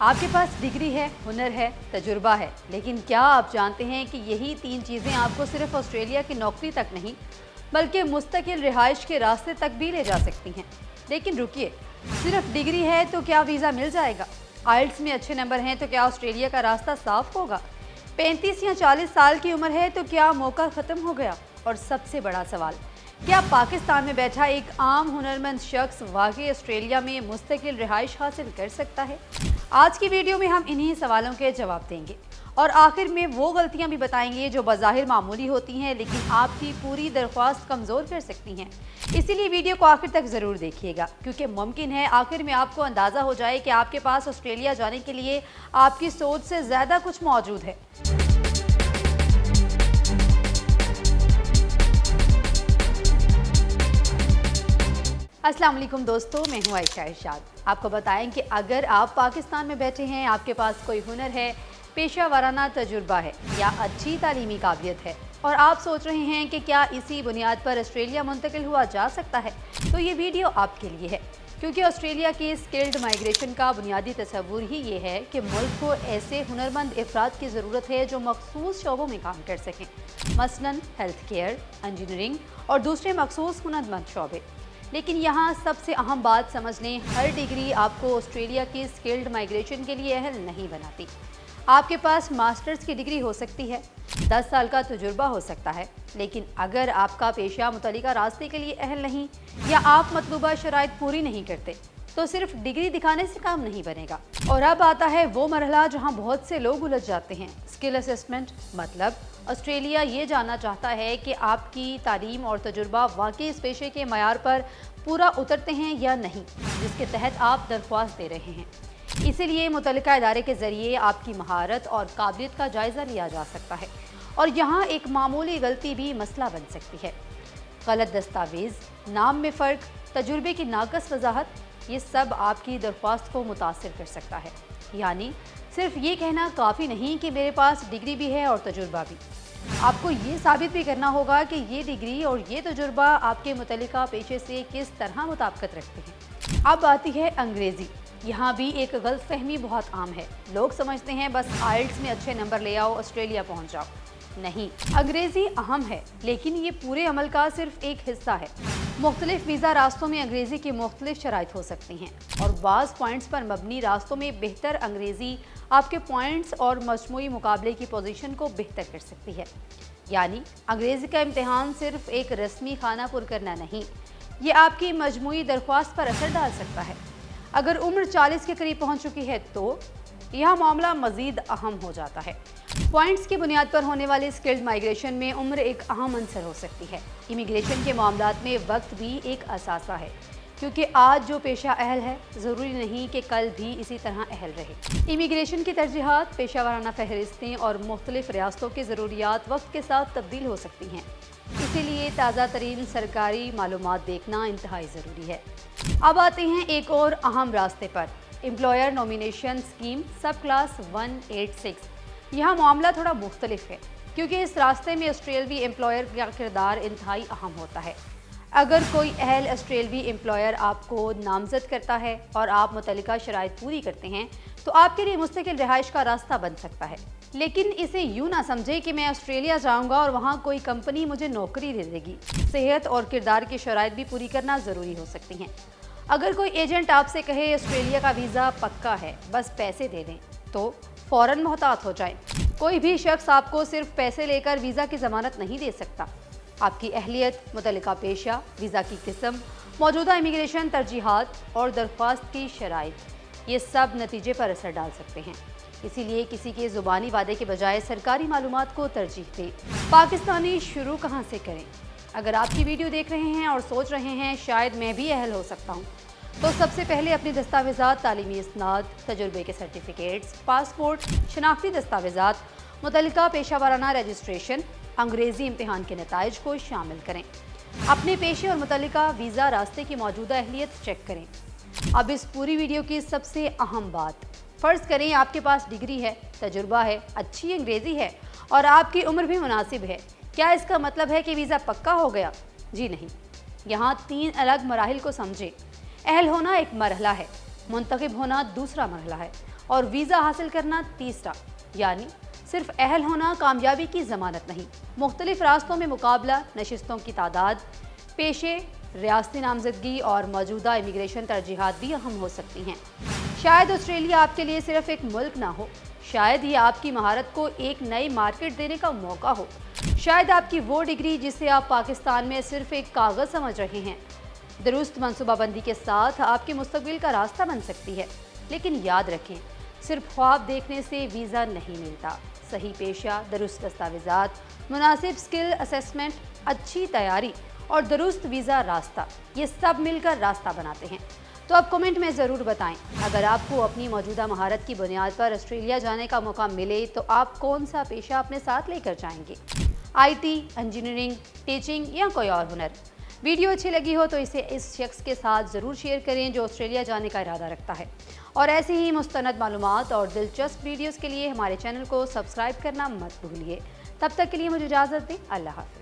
آپ کے پاس ڈگری ہے، ہنر ہے، تجربہ ہے، لیکن کیا آپ جانتے ہیں کہ یہی 3 چیزیں آپ کو صرف آسٹریلیا کی نوکری تک نہیں بلکہ مستقل رہائش کے راستے تک بھی لے جا سکتی ہیں؟ لیکن رکیے، صرف ڈگری ہے تو کیا ویزا مل جائے گا؟ آئلٹس میں اچھے نمبر ہیں تو کیا آسٹریلیا کا راستہ صاف ہوگا؟ 35 یا 40 سال کی عمر ہے تو کیا موقع ختم ہو گیا؟ اور سب سے بڑا سوال، کیا پاکستان میں بیٹھا ایک عام ہنرمند شخص واقعی آسٹریلیا میں مستقل رہائش حاصل کر سکتا ہے؟ آج کی ویڈیو میں ہم انہی سوالوں کے جواب دیں گے اور آخر میں وہ غلطیاں بھی بتائیں گے جو بظاہر معمولی ہوتی ہیں لیکن آپ کی پوری درخواست کمزور کر سکتی ہیں۔ اسی لیے ویڈیو کو آخر تک ضرور دیکھیے گا کیونکہ ممکن ہے آخر میں آپ کو اندازہ ہو جائے کہ آپ کے پاس آسٹریلیا جانے کے لیے آپ کی سوچ سے زیادہ کچھ موجود ہے۔ السلام علیکم دوستو، میں ہوں عائشہ ارشاد۔ آپ کو بتائیں کہ اگر آپ پاکستان میں بیٹھے ہیں، آپ کے پاس کوئی ہنر ہے، پیشہ ورانہ تجربہ ہے یا اچھی تعلیمی قابلیت ہے اور آپ سوچ رہے ہیں کہ کیا اسی بنیاد پر آسٹریلیا منتقل ہوا جا سکتا ہے، تو یہ ویڈیو آپ کے لیے ہے، کیونکہ آسٹریلیا کی اسکلڈ مائیگریشن کا بنیادی تصور ہی یہ ہے کہ ملک کو ایسے ہنرمند افراد کی ضرورت ہے جو مخصوص شعبوں میں کام کر سکیں، مثلاً ہیلتھ کیئر، انجینئرنگ اور دوسرے مخصوص ہنرمند شعبے۔ لیکن یہاں سب سے اہم بات سمجھ لیں، ہر ڈگری آپ کو آسٹریلیا کی اسکلڈ مائیگریشن کے لیے اہل نہیں بناتی۔ آپ کے پاس ماسٹرز کی ڈگری ہو سکتی ہے، 10 سال کا تجربہ ہو سکتا ہے، لیکن اگر آپ کا پیشہ متعلقہ راستے کے لیے اہل نہیں یا آپ مطلوبہ شرائط پوری نہیں کرتے تو صرف ڈگری دکھانے سے کام نہیں بنے گا۔ اور اب آتا ہے وہ مرحلہ جہاں بہت سے لوگ الجھ جاتے ہیں، اسکل اسسمنٹ۔ مطلب آسٹریلیا یہ جاننا چاہتا ہے کہ آپ کی تعلیم اور تجربہ واقعی اس پیشے کے معیار پر پورا اترتے ہیں یا نہیں جس کے تحت آپ درخواست دے رہے ہیں۔ اسی لیے متعلقہ ادارے کے ذریعے آپ کی مہارت اور قابلیت کا جائزہ لیا جا سکتا ہے، اور یہاں ایک معمولی غلطی بھی مسئلہ بن سکتی ہے۔ غلط دستاویز، نام میں فرق، تجربے کی ناقص وضاحت، یہ سب آپ کی درخواست کو متاثر کر سکتا ہے۔ یعنی صرف یہ کہنا کافی نہیں کہ میرے پاس ڈگری بھی ہے اور تجربہ بھی، آپ کو یہ ثابت بھی کرنا ہوگا کہ یہ ڈگری اور یہ تجربہ آپ کے متعلقہ پیشے سے کس طرح مطابقت رکھتے ہیں۔ اب آتی ہے انگریزی۔ یہاں بھی ایک غلط فہمی بہت عام ہے، لوگ سمجھتے ہیں بس آئلٹس میں اچھے نمبر لے آؤ، آسٹریلیا پہنچ جاؤ۔ نہیں، انگریزی اہم ہے لیکن یہ پورے عمل کا صرف ایک حصہ ہے۔ مختلف ویزا راستوں میں انگریزی کی مختلف شرائط ہو سکتی ہیں اور بعض پوائنٹس پر مبنی راستوں میں بہتر انگریزی آپ کے پوائنٹس اور مجموعی مقابلے کی پوزیشن کو بہتر کر سکتی ہے۔ یعنی انگریزی کا امتحان صرف ایک رسمی خانہ پر کرنا نہیں، یہ آپ کی مجموعی درخواست پر اثر ڈال سکتا ہے۔ اگر عمر 40 کے قریب پہنچ چکی ہے تو یہاں معاملہ مزید اہم ہو جاتا ہے۔ پوائنٹس کی بنیاد پر ہونے والی اسکلڈ مائیگریشن میں عمر ایک اہم عنصر ہو سکتی ہے۔ امیگریشن کے معاملات میں وقت بھی ایک اثاثہ ہے، کیونکہ آج جو پیشہ اہل ہے ضروری نہیں کہ کل بھی اسی طرح اہل رہے۔ امیگریشن کی ترجیحات، پیشہ ورانہ فہرستیں اور مختلف ریاستوں کی ضروریات وقت کے ساتھ تبدیل ہو سکتی ہیں، اسی لیے تازہ ترین سرکاری معلومات دیکھنا انتہائی ضروری ہے۔ اب آتے ہیں ایک اور اہم راستے پر، employer nomination scheme sub class 186۔ یہاں معاملہ تھوڑا مختلف ہے کیونکہ اس راستے میں آسٹریلوی امپلائر کا کردار انتہائی اہم ہوتا ہے۔ اگر کوئی اہل آسٹریلوی امپلائر آپ کو نامزد کرتا ہے اور آپ متعلقہ شرائط پوری کرتے ہیں تو آپ کے لیے مستقل رہائش کا راستہ بن سکتا ہے۔ لیکن اسے یوں نہ سمجھے کہ میں آسٹریلیا جاؤں گا اور وہاں کوئی کمپنی مجھے نوکری دے گی۔ صحت اور کردار کی شرائط بھی پوری کرنا ضروری ہو سکتی ہیں۔ اگر کوئی ایجنٹ آپ سے کہے آسٹریلیا کا ویزا پکا ہے، بس پیسے دے دیں، تو فوراً محتاط ہو جائیں۔ کوئی بھی شخص آپ کو صرف پیسے لے کر ویزا کی ضمانت نہیں دے سکتا۔ آپ کی اہلیت، متعلقہ پیشہ، ویزا کی قسم، موجودہ امیگریشن ترجیحات اور درخواست کی شرائط، یہ سب نتیجے پر اثر ڈال سکتے ہیں۔ اسی لیے کسی کے زبانی وعدے کے بجائے سرکاری معلومات کو ترجیح دیں۔ پاکستانی شروع کہاں سے کریں؟ اگر آپ کی ویڈیو دیکھ رہے ہیں اور سوچ رہے ہیں شاید میں بھی اہل ہو سکتا ہوں، تو سب سے پہلے اپنی دستاویزات، تعلیمی اسناد، تجربے کے سرٹیفکیٹس، پاسپورٹ، شناختی دستاویزات، متعلقہ پیشہ ورانہ رجسٹریشن، انگریزی امتحان کے نتائج کو شامل کریں۔ اپنے پیشے اور متعلقہ ویزا راستے کی موجودہ اہلیت چیک کریں۔ اب اس پوری ویڈیو کی سب سے اہم بات، فرض کریں آپ کے پاس ڈگری ہے، تجربہ ہے، اچھی انگریزی ہے اور آپ کی عمر بھی مناسب ہے، کیا اس کا مطلب ہے کہ ویزا پکا ہو گیا؟ جی نہیں، یہاں 3 الگ مراحل کو سمجھیں۔ اہل ہونا ایک مرحلہ ہے، منتخب ہونا دوسرا مرحلہ ہے، اور ویزا حاصل کرنا تیسرا، یعنی صرف اہل ہونا کامیابی کی ضمانت نہیں۔ مختلف راستوں میں مقابلہ، نشستوں کی تعداد، پیشے، ریاستی نامزدگی اور موجودہ امیگریشن ترجیحات بھی اہم ہو سکتی ہیں۔ شاید آسٹریلیا آپ کے لیے صرف ایک ملک نہ ہو، شاید یہ آپ کی مہارت کو ایک نئی مارکیٹ دینے کا موقع ہو، شاید آپ کی وہ ڈگری جسے آپ پاکستان میں صرف ایک کاغذ سمجھ رہے ہیں، درست منصوبہ بندی کے ساتھ آپ کے مستقبل کا راستہ بن سکتی ہے۔ لیکن یاد رکھیں، صرف خواب دیکھنے سے ویزا نہیں ملتا۔ صحیح پیشہ، درست دستاویزات، مناسب سکل اسیسمنٹ، اچھی تیاری اور درست ویزا راستہ، یہ سب مل کر راستہ بناتے ہیں۔ تو اب کمنٹ میں ضرور بتائیں، اگر آپ کو اپنی موجودہ مہارت کی بنیاد پر آسٹریلیا جانے کا موقع ملے تو آپ کون سا پیشہ اپنے ساتھ لے کر جائیں گے؟ آئی ٹی، انجینئرنگ، ٹیچنگ یا کوئی اور ہنر؟ ویڈیو اچھی لگی ہو تو اسے اس شخص کے ساتھ ضرور شیئر کریں جو آسٹریلیا جانے کا ارادہ رکھتا ہے، اور ایسی ہی مستند معلومات اور دلچسپ ویڈیوز کے لیے ہمارے چینل کو سبسکرائب کرنا مت بھولیے۔ تب تک کے لیے مجھے اجازت دیں، اللہ حافظ۔